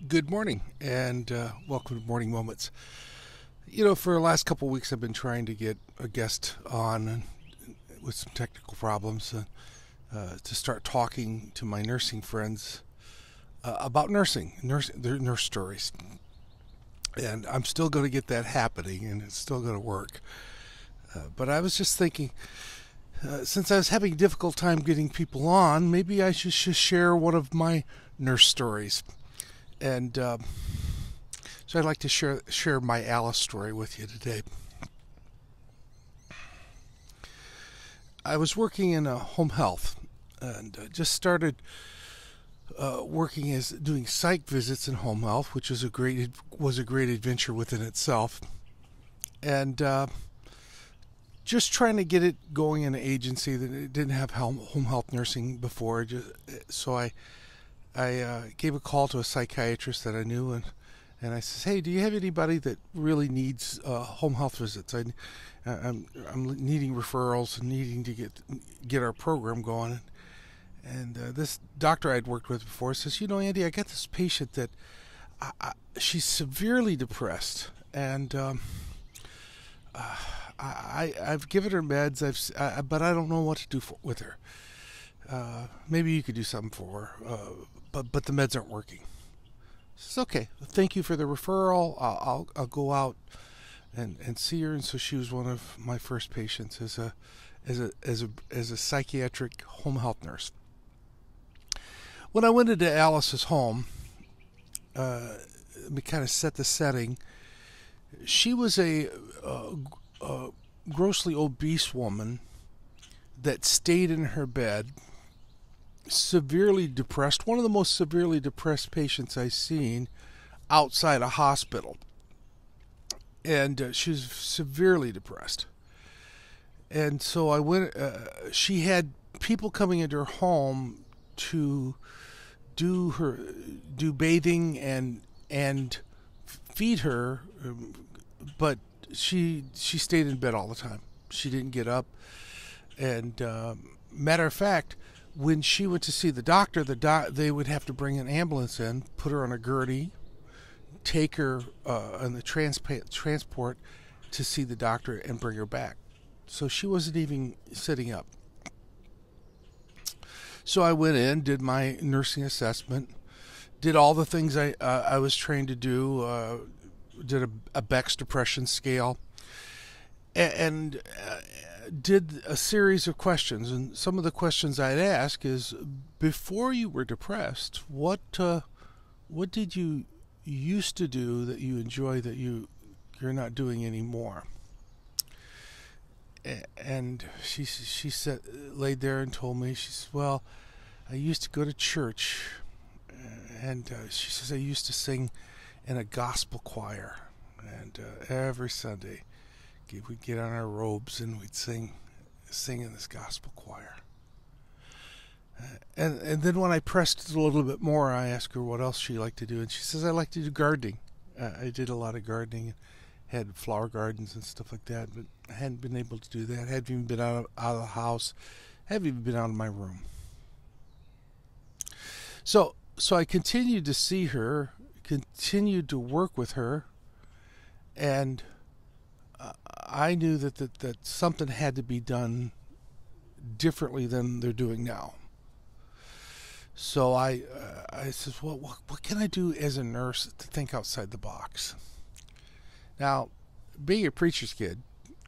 Good morning and welcome to Morning Moments. For the last couple of weeks, I've been trying to get a guest on with some technical problems to start talking to my nursing friends about their nurse stories. And I'm still going to get that happening and it's still going to work. But I was just thinking, since I was having a difficult time getting people on, maybe I should share one of my nurse stories. And so I'd like to share my Alice story with you today. I was working in home health and just started working as doing psych visits in home health, which was a great adventure within itself, and just trying to get it going in an agency that didn't have home health nursing before. So I gave a call to a psychiatrist that I knew, and I says, "Hey, do you have anybody that really needs home health visits? I'm needing referrals and needing to get our program going." And this doctor I'd worked with before says, "Andy, I got this patient that she's severely depressed, and I've given her meds, but I don't know what to do with her. Maybe you could do something for her, but the meds aren't working." Says, "Okay, thank you for the referral. I'll go out and see her." And so she was one of my first patients as a psychiatric home health nurse. When I went into Alice's home, we kind of set the setting. She was a grossly obese woman that stayed in her bed, severely depressed, one of the most severely depressed patients I've seen outside a hospital. And she was severely depressed. And so I went, she had people coming into her home to do bathing and feed her, but she stayed in bed all the time. She didn't get up. And matter of fact, when she went to see the doctor, they would have to bring an ambulance in, put her on a gurney, take her on the transport to see the doctor, and bring her back. So she wasn't even sitting up. So I went in, did my nursing assessment, did all the things I was trained to do, did a Beck's depression scale, and did a series of questions. And some of the questions I'd ask is, before you were depressed, what did you used to do that you enjoy that you're not doing anymore? And she said, laid there and told me, she says, "Well, I used to go to church, and she says I used to sing in a gospel choir, and every Sunday we'd get on our robes and we'd sing in this gospel choir." And then when I pressed it a little bit more, I asked her what else she liked to do, and she says, "I like to do gardening. I did a lot of gardening, had flower gardens and stuff like that, but I hadn't been able to do that. I hadn't even been out of the house, hadn't even been out of my room." So I continued to see her, continued to work with her, and I knew that something had to be done differently than they're doing now. So I said, "Well, what can I do as a nurse to think outside the box?" Now, being a preacher's kid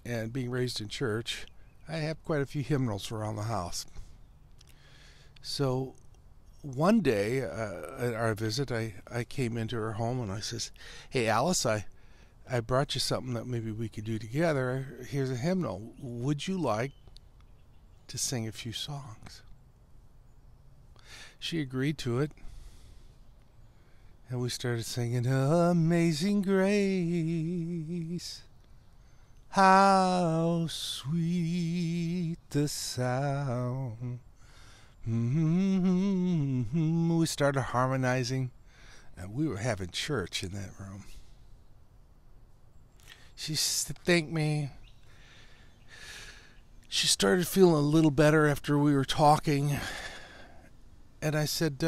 and being raised in church, I have quite a few hymnals around the house. So one day at our visit, I came into her home and I says, "Hey, Alice, I brought you something that maybe we could do together. Here's a hymnal. Would you like to sing a few songs?" She agreed to it, and we started singing "Amazing Grace, how sweet the sound." We started harmonizing, and we were having church in that room. She thanked me. She started feeling a little better after we were talking. And I said,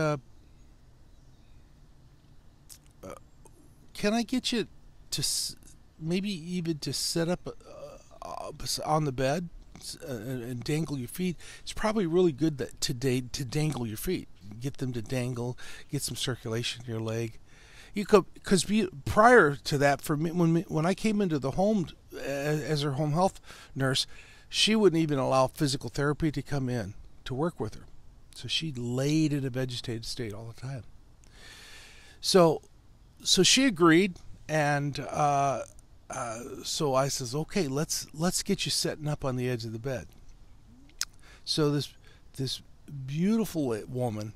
can I get you to maybe even to sit up on the bed and dangle your feet? It's probably really good to dangle your feet, get them to dangle, get some circulation in your leg. You could, because prior to that, for me, when I came into the home as her home health nurse, she wouldn't even allow physical therapy to come in to work with her. So she laid in a vegetative state all the time. So she agreed, and so I says, okay, let's get you setting up on the edge of the bed. So this beautiful woman,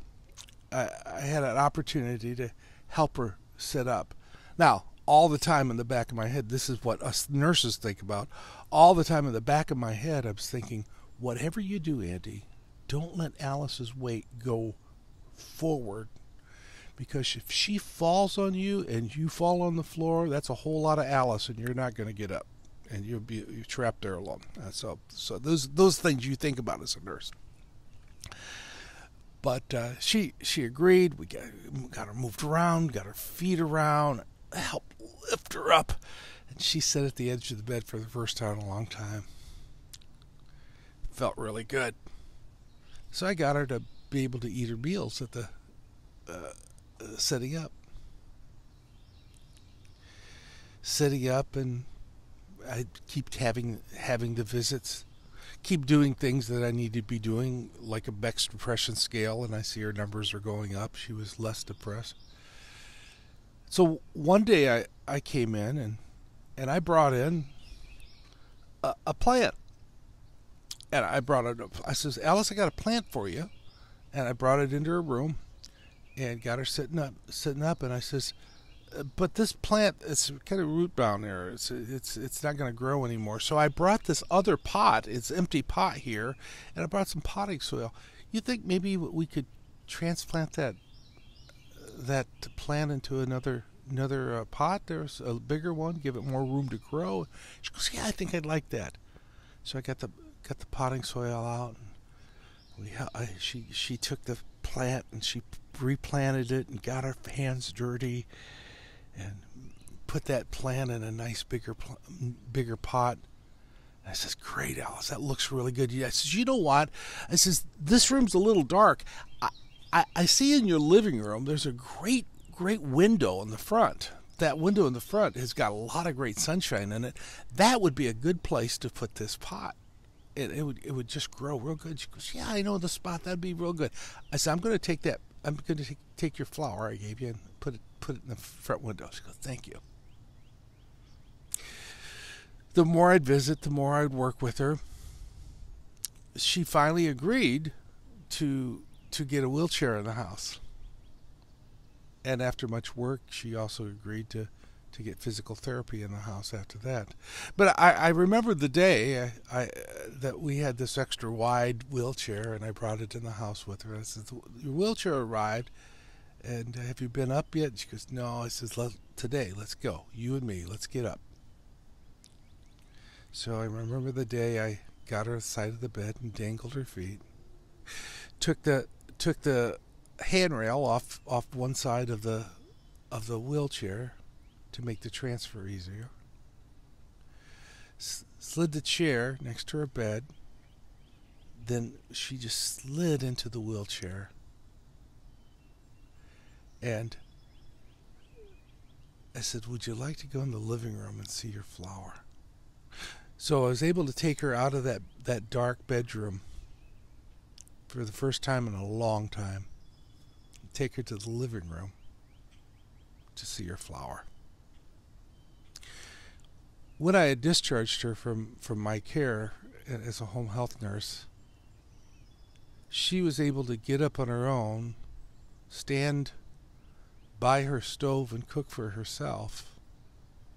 I had an opportunity to help her set up. Now, all the time in the back of my head, this is what us nurses think about. All the time in the back of my head, I was thinking, whatever you do, Andy, don't let Alice's weight go forward, because if she falls on you and you fall on the floor, that's a whole lot of Alice, and you're not going to get up, and you're trapped there alone. So those things you think about as a nurse. But she agreed. We got her moved around, got her feet around, helped lift her up, and she sat at the edge of the bed for the first time in a long time. Felt really good. So I got her to be able to eat her meals at the setting up, and I keep having the visits, keep doing things that I need to be doing, like a Beck's depression scale, and I see her numbers are going up. She was less depressed. So one day I came in and I brought in a plant. And I brought it up. I says, Alice, I got a plant for you. And I brought it into her room and got her sitting up. And I says, but this plant, it's kind of root bound there. It's not going to grow anymore. So I brought this other pot. It's an empty pot here, and I brought some potting soil. You think maybe we could transplant that plant into another pot? There's a bigger one. Give it more room to grow. She goes, yeah, I think I'd like that. So I got the potting soil out. And she took the plant and she replanted it and got her hands dirty and put that plant in a nice bigger pot. And I says, great, Alice, that looks really good. I says, you know what? I says, this room's a little dark. I see in your living room there's a great window in the front. That window in the front has got a lot of great sunshine in it. That would be a good place to put this pot. It would just grow real good. She goes, yeah, I know the spot. That'd be real good. I said, I'm going to take that. I'm going to take your flower I gave you and put it in the front window. She goes, thank you. The more I'd visit, the more I'd work with her. She finally agreed to get a wheelchair in the house. And after much work, she also agreed to get physical therapy in the house after that. But I remember the day that we had this extra wide wheelchair, and I brought it in the house with her. I said, your wheelchair arrived, and have you been up yet? And she goes, no. I says, today, let's go. You and me, let's get up. So I remember the day I got her at the side of the bed and dangled her feet. Took the handrail off one side of the wheelchair to make the transfer easier. Slid the chair next to her bed. Then she just slid into the wheelchair. And I said, would you like to go in the living room and see your flower? So I was able to take her out of that dark bedroom for the first time in a long time. Take her to the living room to see her flower. When I had discharged her from my care as a home health nurse, she was able to get up on her own, stand by her stove and cook for herself,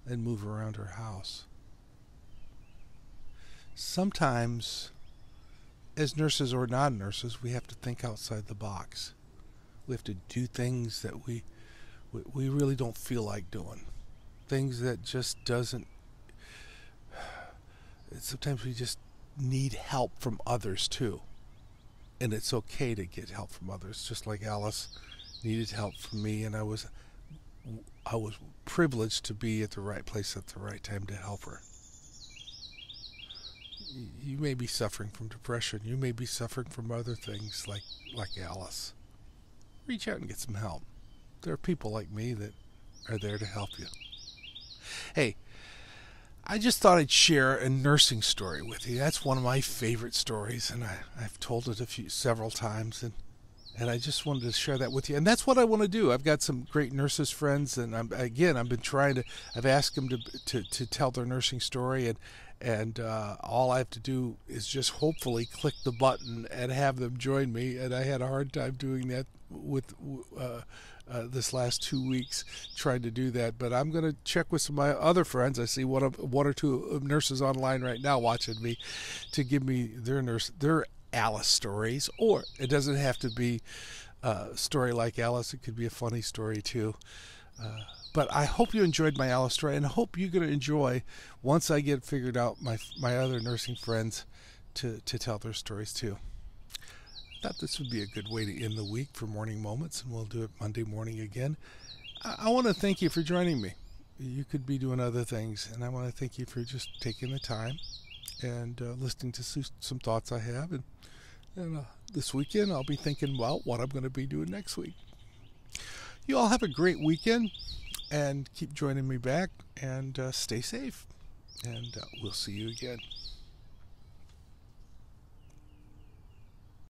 and move around her house. Sometimes, as nurses or non-nurses, we have to think outside the box. We have to do things that we really don't feel like doing. Things that just doesn't... Sometimes we just need help from others too. And it's okay to get help from others, just like Alice needed help from me, and I was I was privileged to be at the right place at the right time to help her. You may be suffering from depression. You may be suffering from other things like Alice. Reach out and get some help. There are people like me that are there to help you. Hey, I just thought I'd share a nursing story with you. That's one of my favorite stories, and I've told it several times, and I just wanted to share that with you. And that's what I want to do. I've got some great nurses friends, and I've been trying to. I've asked them to tell their nursing story, and all I have to do is just hopefully click the button and have them join me. And I had a hard time doing that with this last 2 weeks trying to do that, but I'm going to check with some of my other friends. I see one or two nurses online right now watching me to give me their Alice stories, or it doesn't have to be a story like Alice. It could be a funny story too. But I hope you enjoyed my Alice story, and I hope you're going to enjoy once I get figured out my other nursing friends to tell their stories too. Thought this would be a good way to end the week for Morning Moments, and we'll do it Monday morning again. I want to thank you for joining me. You could be doing other things, and I want to thank you for just taking the time and listening to some thoughts I have. And this weekend, I'll be thinking about what I'm going to be doing next week. You all have a great weekend, and keep joining me back, and stay safe. And we'll see you again.